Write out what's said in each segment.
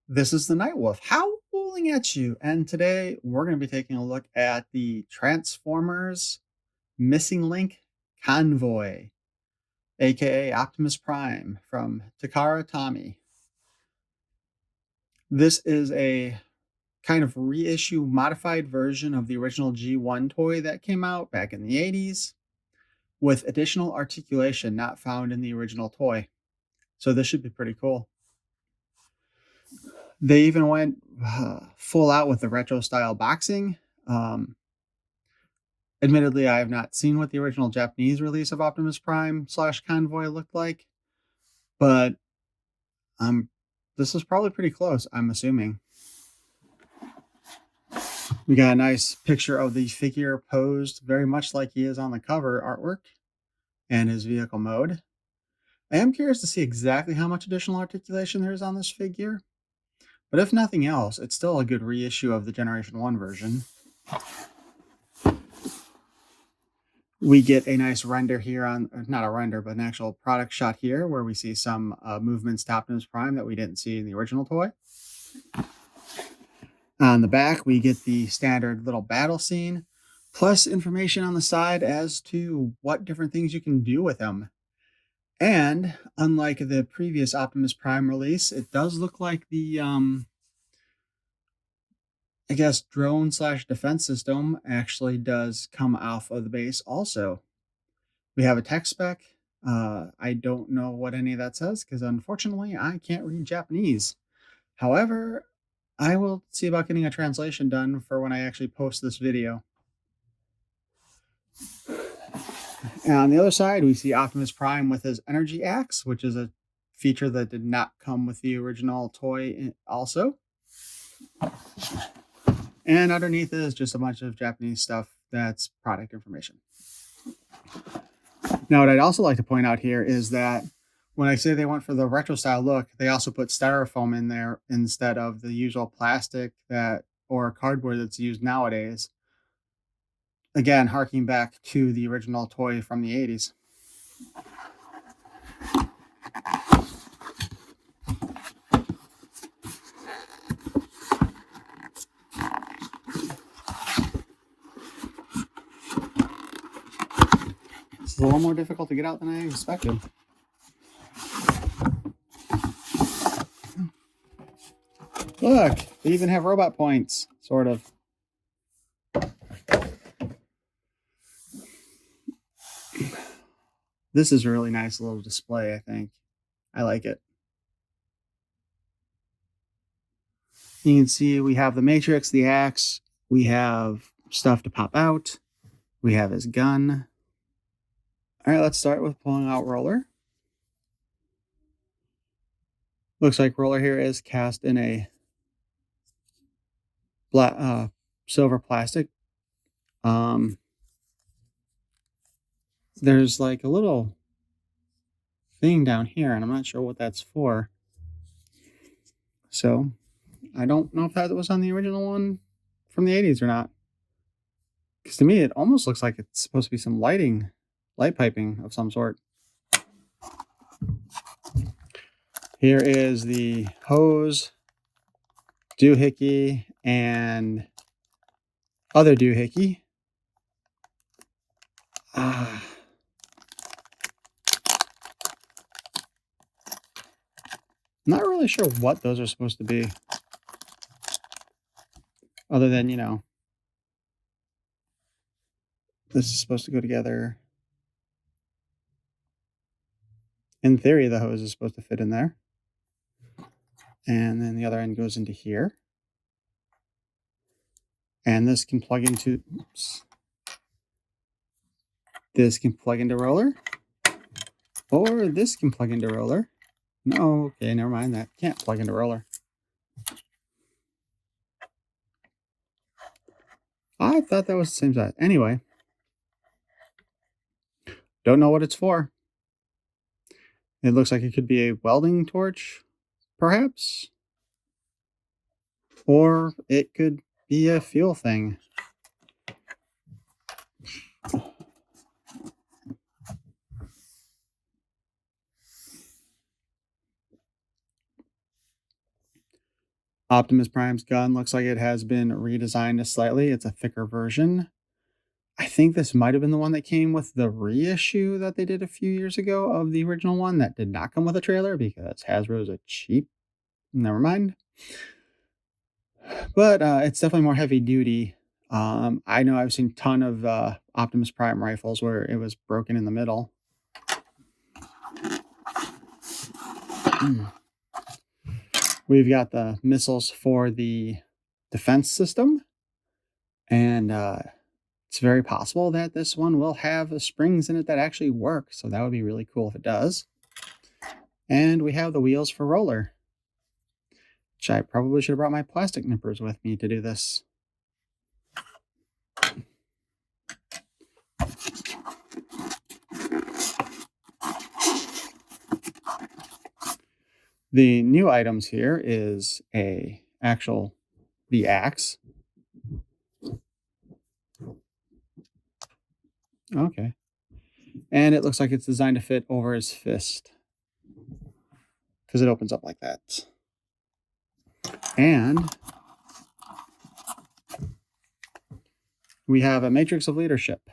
This is the Nightwolf howling at you, and today we're going to be taking a look at the Transformers Missing Link Convoy, aka Optimus Prime from Takara Tomy. This is a kind of reissue modified version of the original G1 toy that came out back in the 80s with additional articulation not found in the original toy. So this should be pretty cool. They even went full out with the retro style boxing. Admittedly, I have not seen what the original Japanese release of Optimus Prime / Convoy looked like, but this is probably pretty close, I'm assuming. We got a nice picture of the figure posed very much like he is on the cover artwork and his vehicle mode. I am curious to see exactly how much additional articulation there is on this figure, but if nothing else, it's still a good reissue of the Generation 1 version. We get a nice render here on, not a render, but an actual product shot here where we see some movements to Optimus Prime that we didn't see in the original toy. On the back, we get the standard little battle scene, plus information on the side as to what different things you can do with him. And unlike the previous Optimus Prime release, it does look like the, I guess, drone / defense system actually does come off of the base also. We have a tech spec. I don't know what any of that says because unfortunately I can't read Japanese. However, I will see about getting a translation done for when I actually post this video. And on the other side, we see Optimus Prime with his energy axe, which is a feature that did not come with the original toy also. And underneath is just a bunch of Japanese stuff that's product information. Now, what I'd also like to point out here is that when I say they went for the retro style look, they also put styrofoam in there instead of the usual plastic or cardboard that's used nowadays. Again, harking back to the original toy from the 80s. This is a little more difficult to get out than I expected. Look, they even have robot points, sort of. This is a really nice little display, I think. I like it. You can see we have the Matrix, the axe, we have stuff to pop out, we have his gun. All right, let's start with pulling out Roller. Looks like Roller here is cast in a silver plastic. There's like a little thing down here, and I'm not sure what that's for. So I don't know if that was on the original one from the 80s or not. Because to me, it almost looks like it's supposed to be some light piping of some sort. Here is the hose, doohickey, and other doohickey. Not really sure what those are supposed to be. Other than, this is supposed to go together. In theory, the hose is supposed to fit in there. And then the other end goes into here. And this can plug into, this can plug into Roller. Or this can plug into Roller. No, okay, never mind. That can't plug into Roller. I thought that was the same size. Anyway. Don't know what it's for. It looks like it could be a welding torch, perhaps. Or it could be a fuel thing. Optimus Prime's gun looks like it has been redesigned slightly. It's a thicker version. I think this might have been the one that came with the reissue that they did a few years ago of the original one that did not come with a trailer because Hasbro's a cheap. Never mind. But it's definitely more heavy duty. I know I've seen a ton of Optimus Prime rifles where it was broken in the middle. We've got the missiles for the defense system. And it's very possible that this one will have springs in it that actually work. So that would be really cool if it does. And we have the wheels for roller, which I probably should have brought my plastic nippers with me to do this. The new items here is the axe. Okay. And it looks like it's designed to fit over his fist because it opens up like that. And we have a Matrix of Leadership,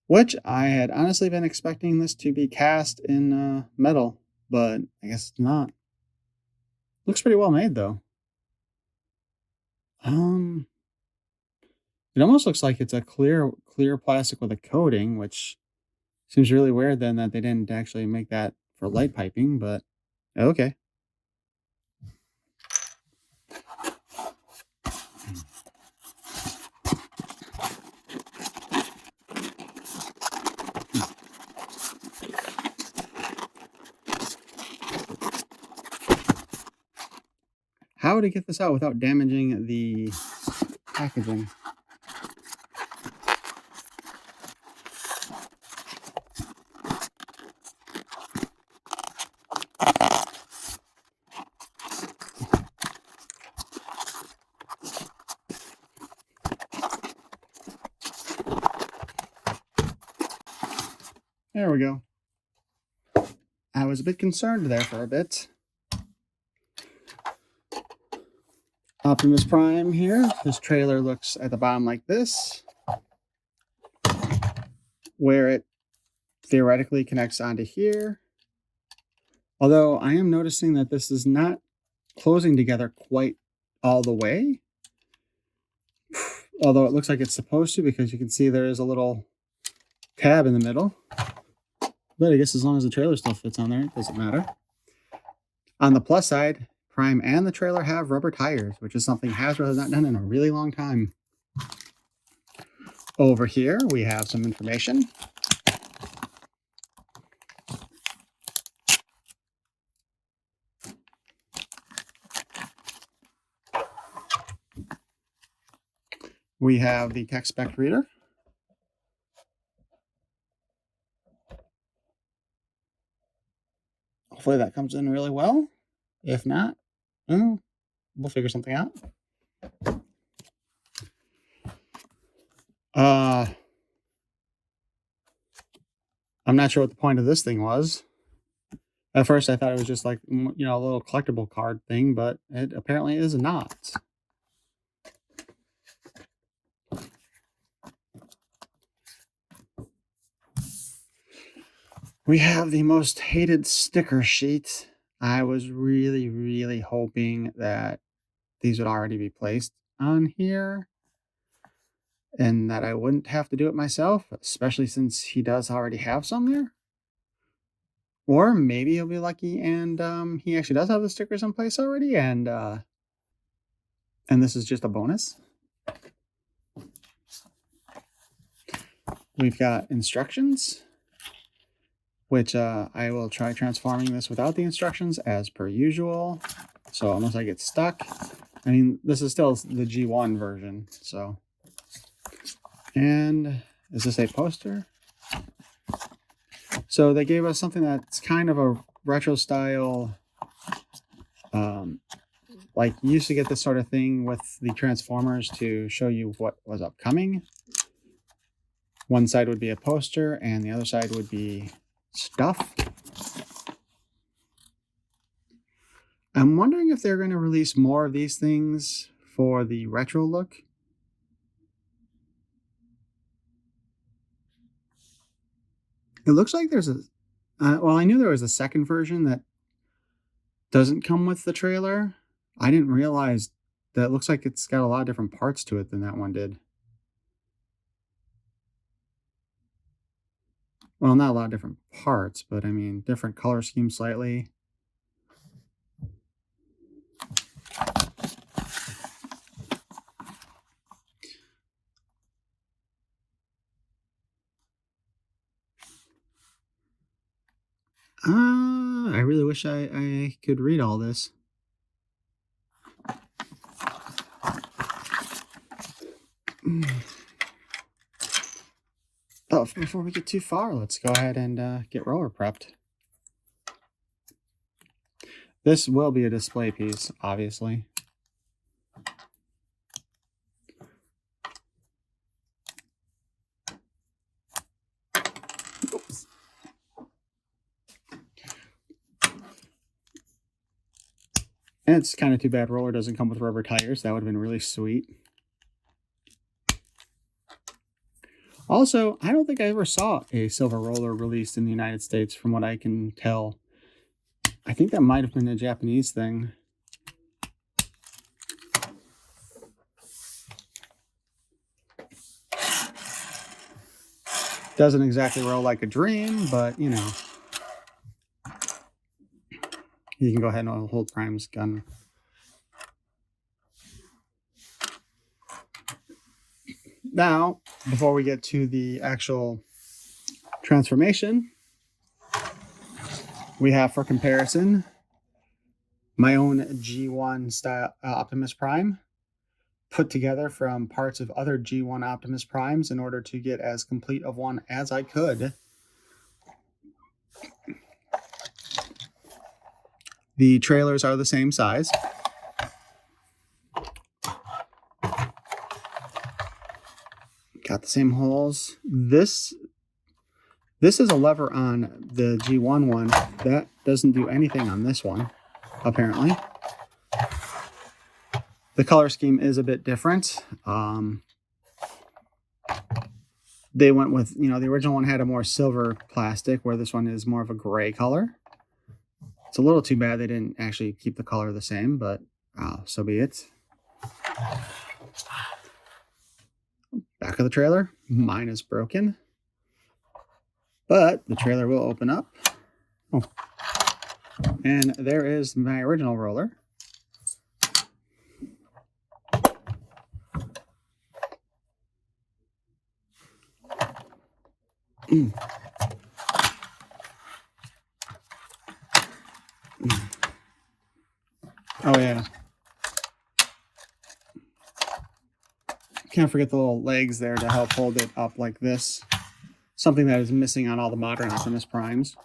which I had honestly been expecting this to be cast in metal, but I guess it's not. Looks pretty well made though. It almost looks like it's a clear plastic with a coating, which seems really weird then that they didn't actually make that for light piping, but okay. How to get this out without damaging the packaging? There we go. I was a bit concerned there for a bit. Optimus Prime here. This trailer looks at the bottom like this, where it theoretically connects onto here. Although I am noticing that this is not closing together quite all the way. Although it looks like it's supposed to, because you can see there is a little tab in the middle. But I guess as long as the trailer still fits on there, it doesn't matter. On the plus side, Prime and the trailer have rubber tires, which is something Hasbro has not done in a really long time. Over here, we have some information. We have the tech spec reader. Hopefully that comes in really well. If not, we'll figure something out. I'm not sure what the point of this thing was. At first I thought it was just like, a little collectible card thing, but it apparently is not. We have the most hated sticker sheet. I was really, really hoping that these would already be placed on here and that I wouldn't have to do it myself, especially since he does already have some there. Or maybe he'll be lucky and he actually does have the stickers in place already, and this is just a bonus. We've got instructions, which I will try transforming this without the instructions as per usual. So unless I get stuck, I mean, this is still the G1 version, so. And is this a poster? So they gave us something that's kind of a retro style, like you used to get this sort of thing with the Transformers to show you what was upcoming. One side would be a poster and the other side would be stuff. I'm wondering if they're going to release more of these things for the retro look. It looks like there's a... well, I knew there was a second version that doesn't come with the trailer. I didn't realize that it looks like it's got a lot of different parts to it than that one did. Well, not a lot of different parts, but I mean, different color scheme slightly. I really wish I could read all this. Oh, before we get too far, let's go ahead and get roller prepped. This will be a display piece, obviously. Oops. And it's kind of too bad roller doesn't come with rubber tires. That would have been really sweet. Also, I don't think I ever saw a silver roller released in the United States, from what I can tell. I think that might have been a Japanese thing. Doesn't exactly roll like a dream, but, you know. You can go ahead and hold Prime's gun. Now, before we get to the actual transformation, we have, for comparison, my own G1 style Optimus Prime, put together from parts of other G1 Optimus Primes in order to get as complete of one as I could. The trailers are the same size. Got the same holes. This is a lever on the G1 one. That doesn't do anything on this one, apparently. The color scheme is a bit different. They went with, you know, the original one had a more silver plastic, where this one is more of a gray color. It's a little too bad they didn't actually keep the color the same, but so be it. Back of the trailer, mine is broken, but the trailer will open up. Oh. And there is my original roller. Oh yeah. Can't forget the little legs there to help hold it up like this. Something that is missing on all the modern Optimus Primes.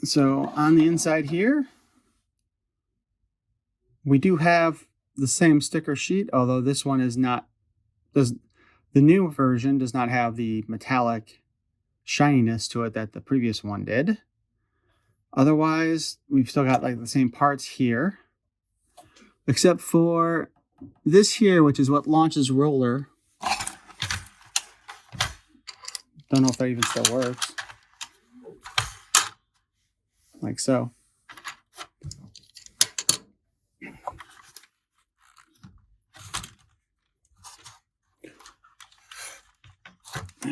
So on the inside here, we do have the same sticker sheet, although this one is not, the new version does not have the metallic shininess to it that the previous one did. Otherwise, we've still got like the same parts here, except for this here, which is what launches roller. Don't know if that even still works. Like so.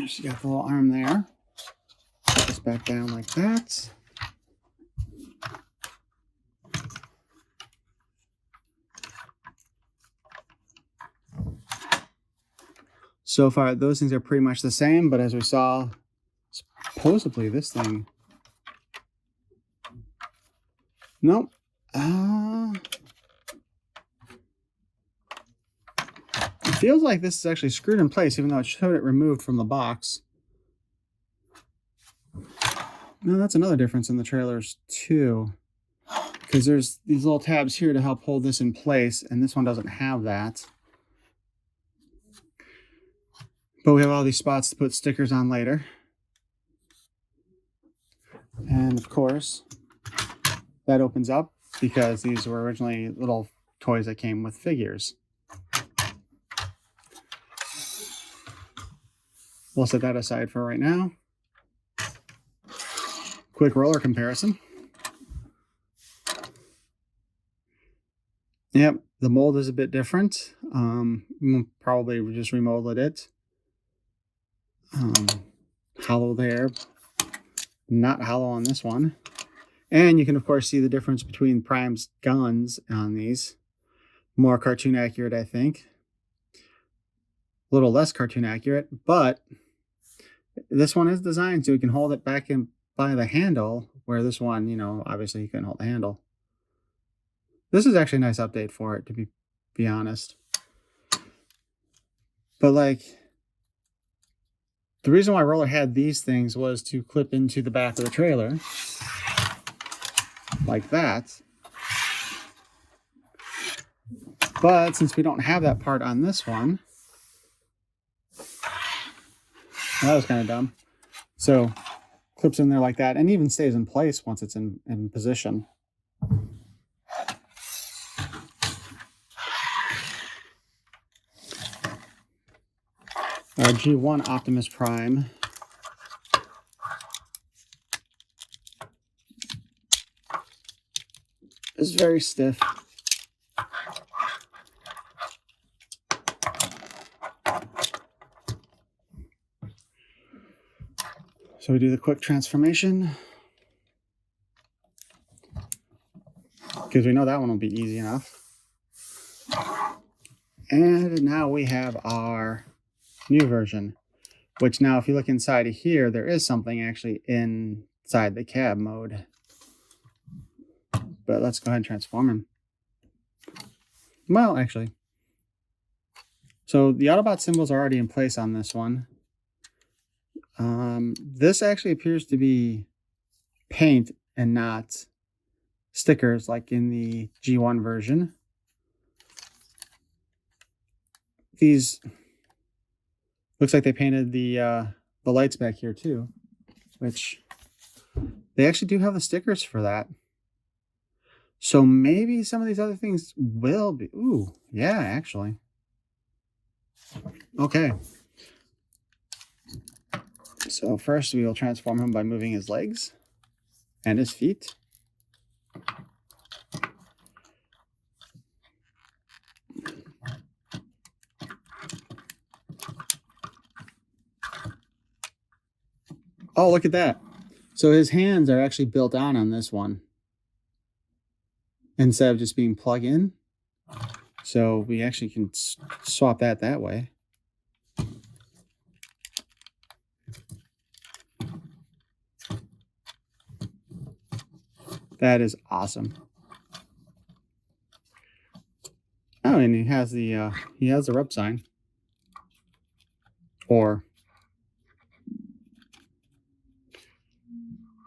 She got the little arm there. Put this back down like that. So far, those things are pretty much the same, but as we saw, supposedly this thing... Nope. It feels like this is actually screwed in place, even though it showed it removed from the box. No, that's another difference in the trailers too, because there's these little tabs here to help hold this in place, and this one doesn't have that. But we have all these spots to put stickers on later. And of course, that opens up because these were originally little toys that came with figures. We'll set that aside for right now. Quick roller comparison. Yep, the mold is a bit different. Probably just remolded it. Hollow there, not hollow on this one. And you can of course see the difference between Prime's guns on these. More cartoon accurate, I think. A little less cartoon accurate, but this one is designed so you can hold it back in by the handle, where this one, you know, obviously you couldn't hold the handle. This is actually a nice update for it, to be honest. But like, the reason why Roller had these things was to clip into the back of the trailer, like that. But since we don't have that part on this one, that was kind of dumb. So clips in there like that, and even stays in place once it's in position. Our G1 Optimus Prime is very stiff. So we do the quick transformation, because we know that one will be easy enough. And now we have our new version, which now if you look inside of here, there is something actually inside the cab mode. But let's go ahead and transform him. Well, actually. So the Autobot symbols are already in place on this one. This actually appears to be paint and not stickers like in the G1 version. These looks like they painted the lights back here too, which they actually do have the stickers for that. So maybe some of these other things will be. Ooh, yeah, actually. Okay. So first we will transform him by moving his legs and his feet. Oh, look at that. So his hands are actually built on this one, instead of just being plug in. So we actually can swap that way. That is awesome. Oh, and he has the rub sign. Or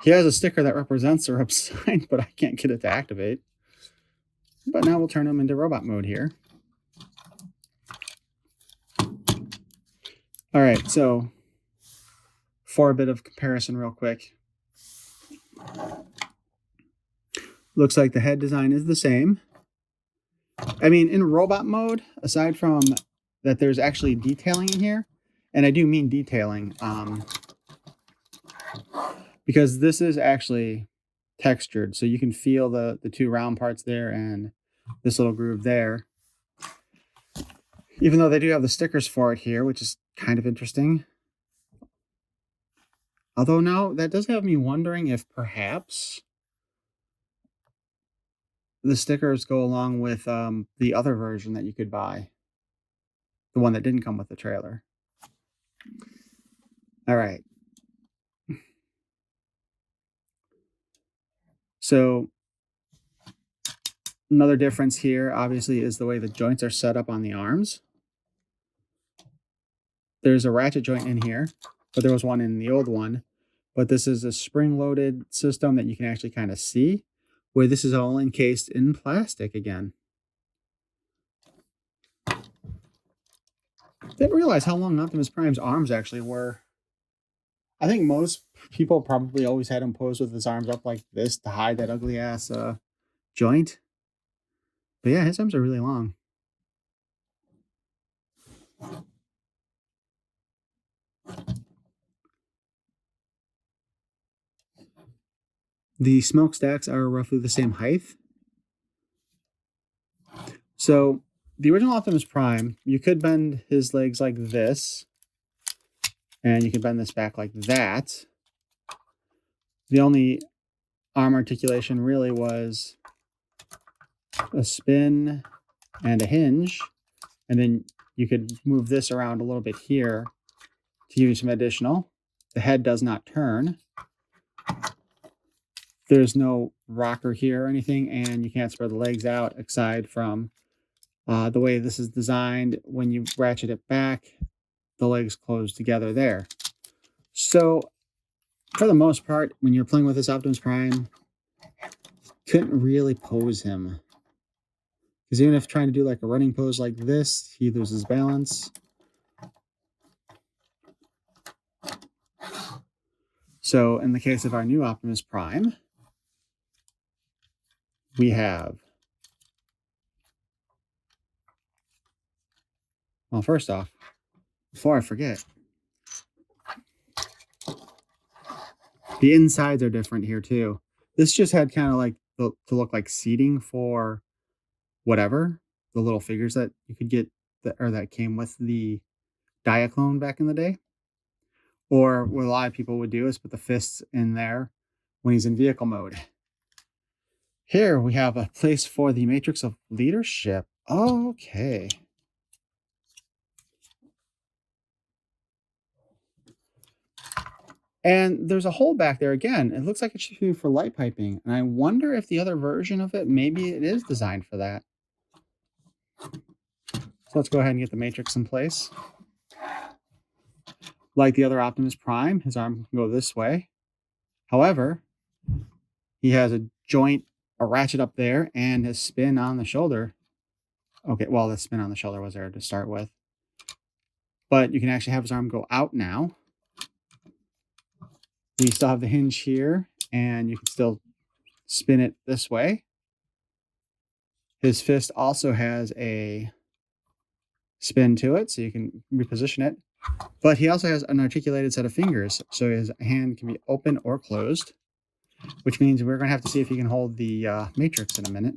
he has a sticker that represents the rub sign, but I can't get it to activate. But now we'll turn him into robot mode here. All right, so for a bit of comparison real quick. Looks like the head design is the same. I mean, in robot mode, aside from that there's actually detailing in here, and I do mean detailing, because this is actually textured, so you can feel the two round parts there and this little groove there. Even though they do have the stickers for it here, which is kind of interesting. Although now that does have me wondering if perhaps the stickers go along with the other version that you could buy. The one that didn't come with the trailer. All right. So another difference here, obviously, is the way the joints are set up on the arms. There's a ratchet joint in here, but there was one in the old one. But this is a spring-loaded system that you can actually kind of see, where this is all encased in plastic again. Didn't realize how long Optimus Prime's arms actually were. I think most people probably always had him posed with his arms up like this to hide that ugly ass joint. But yeah, his arms are really long. The smokestacks are roughly the same height. So the original Optimus Prime, you could bend his legs like this, and you could bend this back like that. The only arm articulation really was a spin and a hinge, and then you could move this around a little bit here to give you some additional. The head does not turn. There's no rocker here or anything, and you can't spread the legs out aside from the way this is designed. When you ratchet it back, the legs close together there. So for the most part, when you're playing with this Optimus Prime, couldn't really pose him. Because even if trying to do like a running pose like this, he loses balance. So in the case of our new Optimus Prime, we have, well, first off, before I forget, the insides are different here too. This just had kind of like to look like seating for whatever, the little figures that you could get that came with the Diaclone back in the day. Or what a lot of people would do is put the fists in there when he's in vehicle mode. Here we have a place for the Matrix of Leadership. Okay. And there's a hole back there again. It looks like it should be for light piping. And I wonder if the other version of it, maybe it is designed for that. So let's go ahead and get the Matrix in place. Like the other Optimus Prime, his arm can go this way. However, he has a joint, a ratchet up there, and his spin on the shoulder. Okay, well, the spin on the shoulder was there to start with. But you can actually have his arm go out now. We still have the hinge here, and you can still spin it this way. His fist also has a spin to it, so you can reposition it. But he also has an articulated set of fingers, so his hand can be open or closed, which means we're going to have to see if he can hold the Matrix in a minute.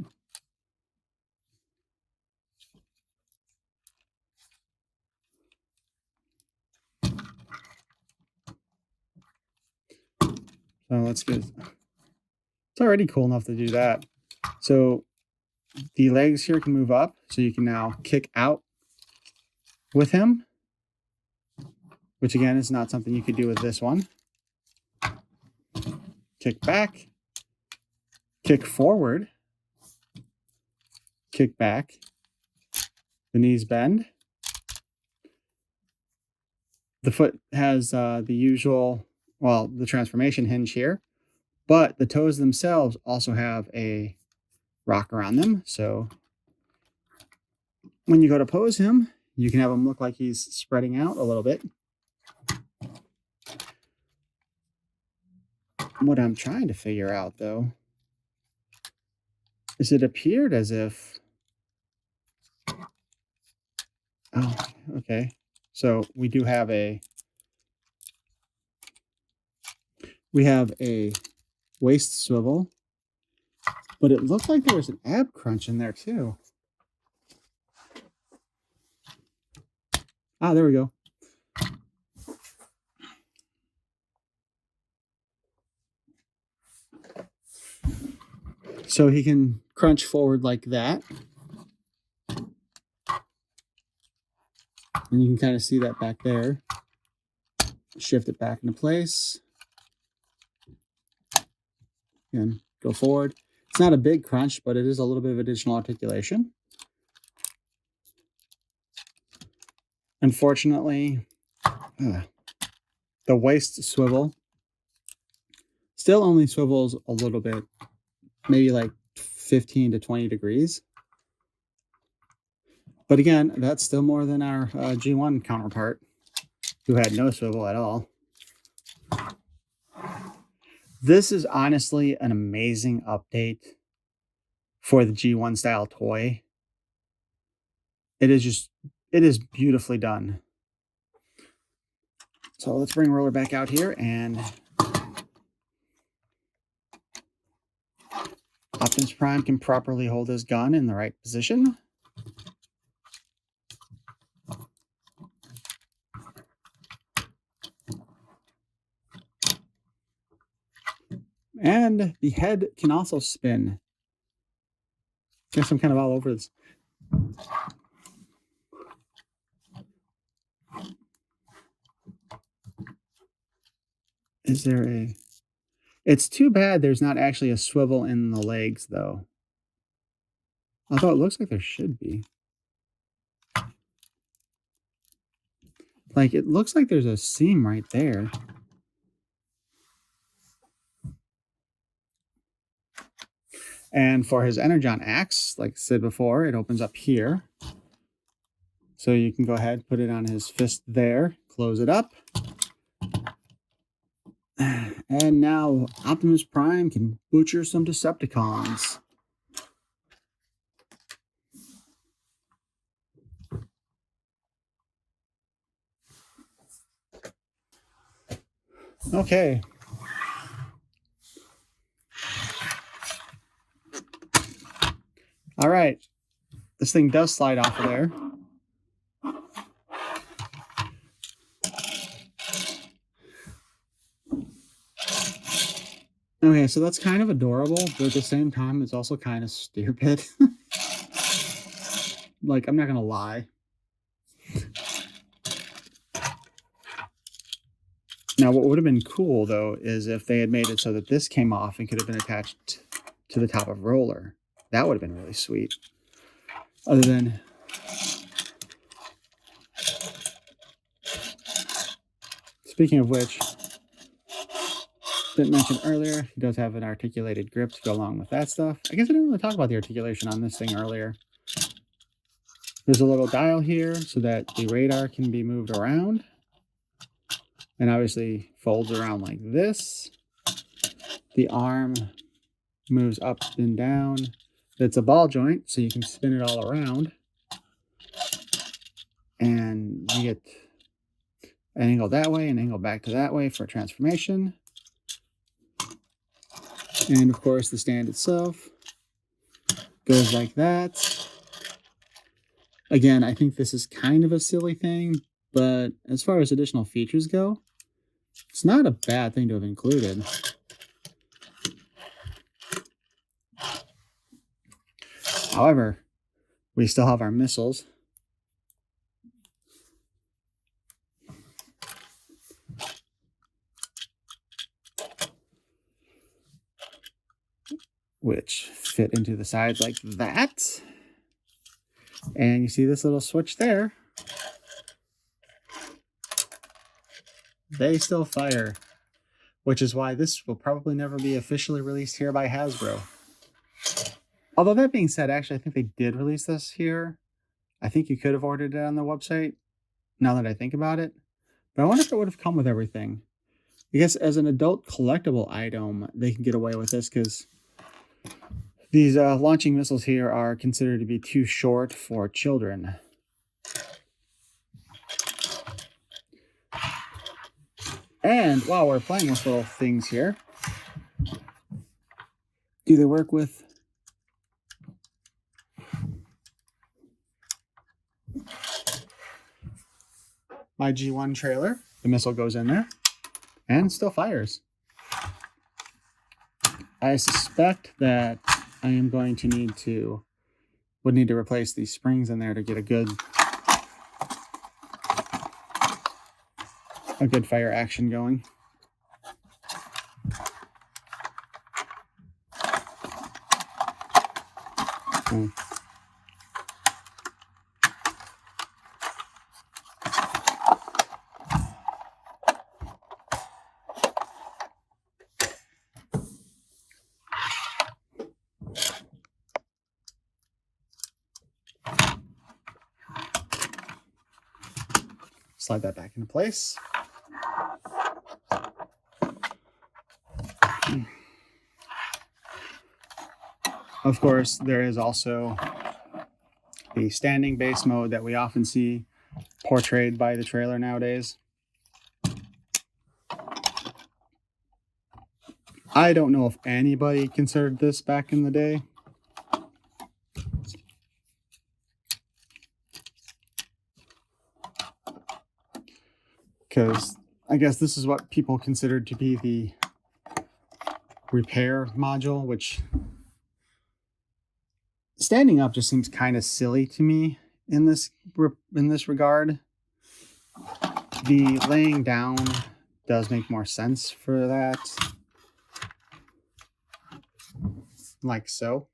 So let's get, it's already cool enough to do that. So the legs here can move up, so you can now kick out with him, which again is not something you could do with this one. Kick back, kick forward, kick back, the knees bend. The foot has the usual, well, the transformation hinge here, but the toes themselves also have a rocker on them. So when you go to pose him, you can have him look like he's spreading out a little bit. What I'm trying to figure out, though, is it appeared as if, oh, okay. So we do have a, waist swivel, but it looked like there was an ab crunch in there too. Ah, there we go. So he can crunch forward like that. And you can kind of see that back there. Shift it back into place. And go forward. It's not a big crunch, but it is a little bit of additional articulation. Unfortunately, the waist swivel still only swivels a little bit, maybe like 15 to 20 degrees. But again, that's still more than our G1 counterpart, who had no swivel at all. This is honestly an amazing update for the G1 style toy. It is beautifully done. So let's bring Roller back out here, and Optimus Prime can properly hold his gun in the right position. And the head can also spin. Guess I'm kind of all over this. Is there a... It's too bad there's not actually a swivel in the legs, though. Although it looks like there should be. Like, it looks like there's a seam right there. And for his Energon axe, like I said before, it opens up here. So you can go ahead, put it on his fist there, close it up. And now Optimus Prime can butcher some Decepticons. Okay. All right. This thing does slide off of there. Okay, so that's kind of adorable, but at the same time, it's also kind of stupid. Like, I'm not going to lie. Now, what would have been cool, though, is if they had made it so that this came off and could have been attached to the top of Roller. That would have been really sweet. Other than... Speaking of which, didn't mention earlier, he does have an articulated grip to go along with that stuff. I guess I didn't really talk about the articulation on this thing earlier. There's a little dial here so that the radar can be moved around. And obviously folds around like this. The arm moves up and down. It's a ball joint, so you can spin it all around. And you get an angle that way, an angle back to that way for transformation. And of course, the stand itself goes like that. Again, I think this is kind of a silly thing, but as far as additional features go, it's not a bad thing to have included. However, we still have our missiles. Which fit into the sides like that. And you see this little switch there. They still fire, which is why this will probably never be officially released here by Hasbro. Although that being said, actually, I think they did release this here. I think you could have ordered it on the website, now that I think about it. But I wonder if it would have come with everything. I guess as an adult collectible item, they can get away with this because these launching missiles here are considered to be too short for children. And while we're playing with little things here, do they work with my G1 trailer? The missile goes in there and still fires. I suspect that I am going to would need to replace these springs in there to get a good fire action going. slide that back into place. Of course, there is also the standing base mode that we often see portrayed by the trailer nowadays. I don't know if anybody considered this back in the day. Because I guess this is what people considered to be the repair module, which standing up just seems kind of silly to me in this regard. The laying down does make more sense for that, like so.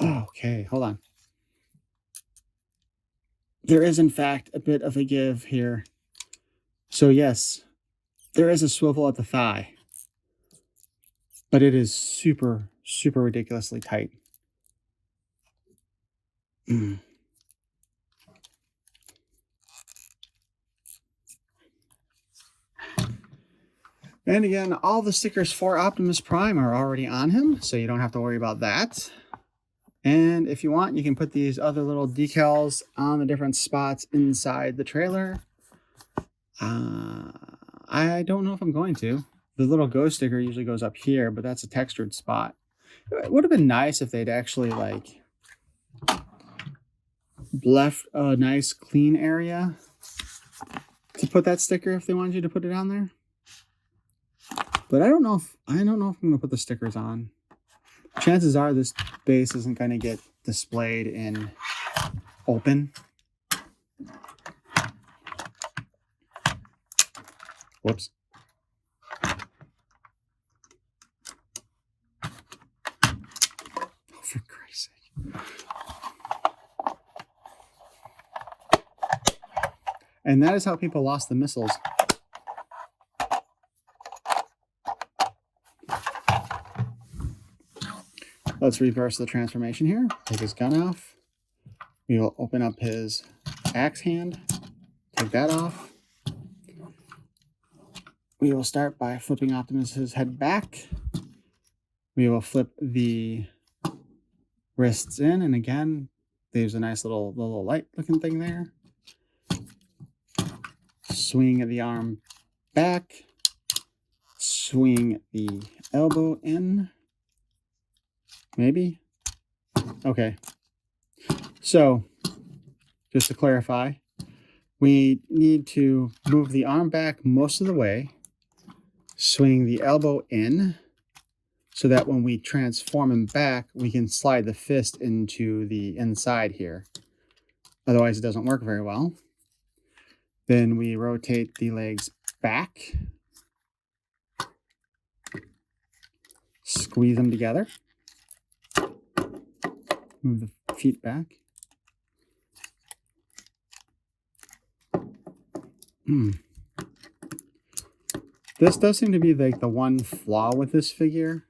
Okay, hold on. There is, in fact, a bit of a give here. So yes, there is a swivel at the thigh, but it is super, super ridiculously tight. And again, all the stickers for Optimus Prime are already on him, so you don't have to worry about that. And if you want, you can put these other little decals on the different spots inside the trailer. I don't know if I'm going to. The little ghost sticker usually goes up here, but that's a textured spot. It would have been nice if they'd actually like left a nice clean area to put that sticker if they wanted you to put it on there. But I don't know if I'm going to put the stickers on. Chances are this base isn't going to get displayed in open. Whoops. Oh, for Christ's sake. And that is how people lost the missiles. Let's reverse the transformation here. Take his gun off. We will open up his axe hand. Take that off. We will start by flipping Optimus's head back. We will flip the wrists in, and again, there's a nice little light looking thing there. Swing the arm back. Swing the elbow in. Maybe? Okay. So, just to clarify, we need to move the arm back most of the way, swing the elbow in, so that when we transform him back, we can slide the fist into the inside here. Otherwise, it doesn't work very well. Then we rotate the legs back, squeeze them together. Move the feet back. This does seem to be like the one flaw with this figure,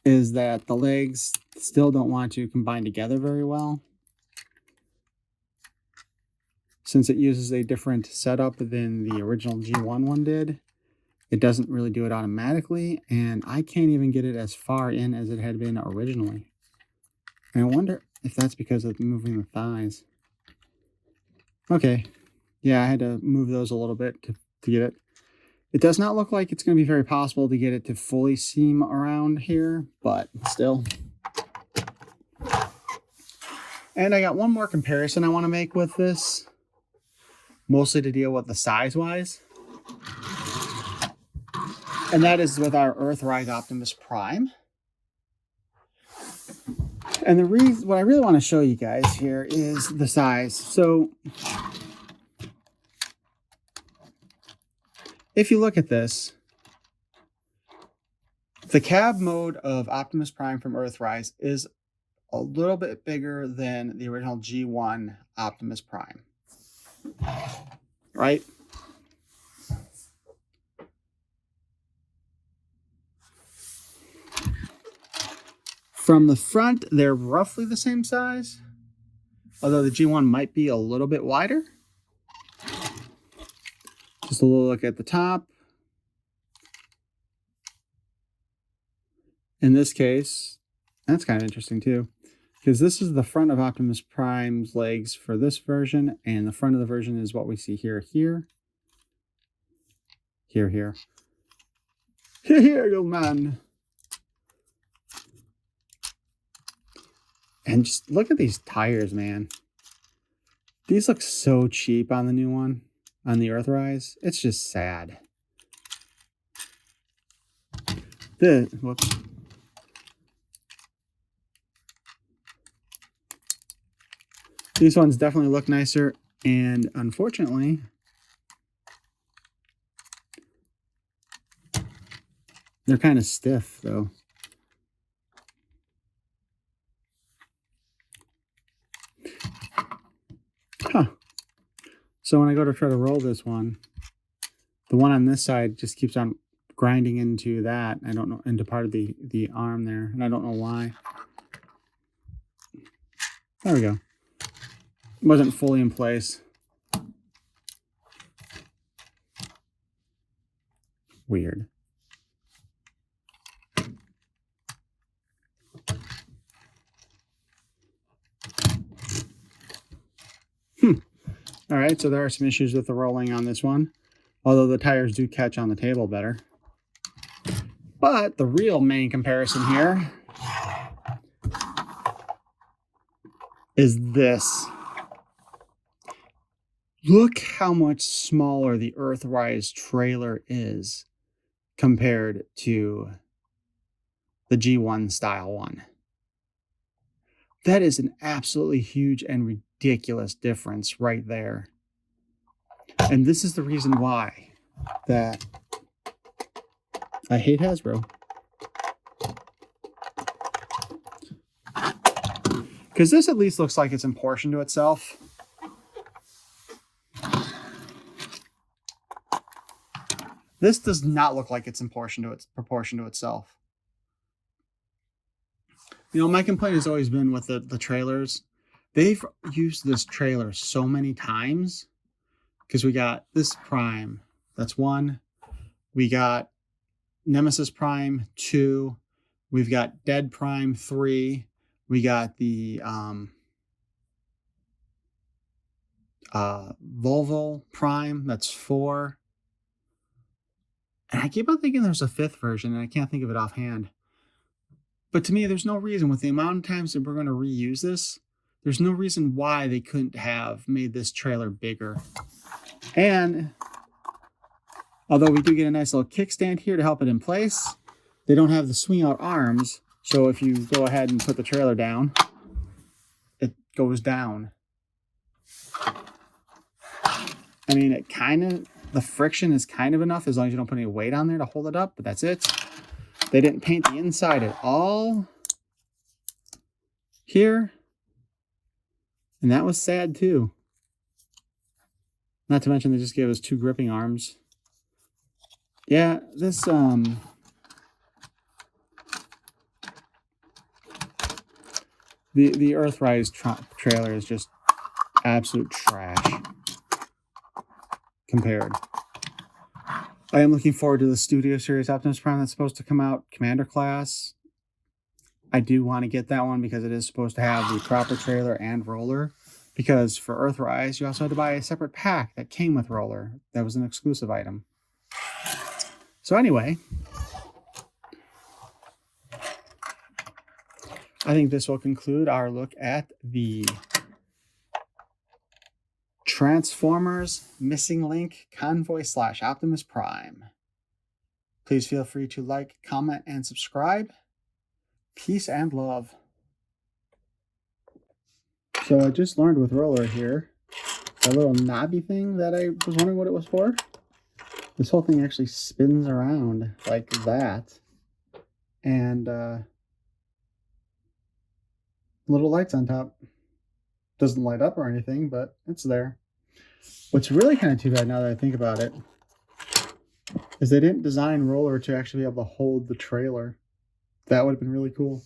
is that the legs still don't want to combine together very well. Since it uses a different setup than the original G1 one did, it doesn't really do it automatically, and I can't even get it as far in as it had been originally. And I wonder if that's because of moving the thighs. Okay. Yeah, I had to move those a little bit to get it. It does not look like it's going to be very possible to get it to fully seam around here, but still. And I got one more comparison I want to make with this, mostly to deal with the size-wise. And that is with our Earthrise Optimus Prime. And the reason, what I really want to show you guys here is the size. So if you look at this, the cab mode of Optimus Prime from Earthrise is a little bit bigger than the original G1 Optimus Prime, right? From the front, they're roughly the same size, although the G1 might be a little bit wider. Just a little look at the top. In this case, that's kind of interesting too, because this is the front of Optimus Prime's legs for this version, and the front of the version is what we see here, here. Here, you man. And just look at these tires, man. These look so cheap on the new one, on the Earthrise. It's just sad. Whoops. These ones definitely look nicer, and unfortunately, they're kind of stiff, though. Huh. So when I go to try to roll this one, the one on this side just keeps on grinding into that. I don't know, into part of the arm there, and I don't know why. There we go. It wasn't fully in place. Weird. All right, so there are some issues with the rolling on this one, although the tires do catch on the table better. But the real main comparison here is this. Look how much smaller the Earthrise trailer is compared to the G1 style one. That is an absolutely huge and ridiculous difference right there. And this is the reason why that I hate Hasbro. Because this at least looks like it's in proportion to itself. This does not look like it's in proportion to itself. You know, my complaint has always been with the trailers. They've used this trailer so many times, because we got this Prime, that's 1. We got Nemesis Prime 2. We've got Dead Prime 3. We got the Volvo Prime, that's 4. And I keep on thinking there's a 5th version, and I can't think of it offhand. But to me, there's no reason, with the amount of times that we're going to reuse this, there's no reason why they couldn't have made this trailer bigger. And although we do get a nice little kickstand here to help it in place, they don't have the swing out arms. So if you go ahead and put the trailer down, it goes down. I mean, it kind of, the friction is kind of enough as long as you don't put any weight on there to hold it up, but that's it. They didn't paint the inside at all here. And that was sad too. Not to mention they just gave us 2 gripping arms. Yeah, this the Earthrise trailer is just absolute trash compared. I am looking forward to the Studio Series Optimus Prime that's supposed to come out, Commander Class. I do want to get that one because it is supposed to have the proper trailer and roller. Because for Earthrise, you also had to buy a separate pack that came with roller. That was an exclusive item. So anyway, I think this will conclude our look at the Transformers Missing Link Convoy / Optimus Prime. Please feel free to like, comment, and subscribe. Peace and love. So I just learned with roller here, that little knobby thing that I was wondering what it was for. This whole thing actually spins around like that. And little lights on top. Doesn't light up or anything, but it's there. What's really kind of too bad now that I think about it is they didn't design roller to actually be able to hold the trailer. That would have been really cool.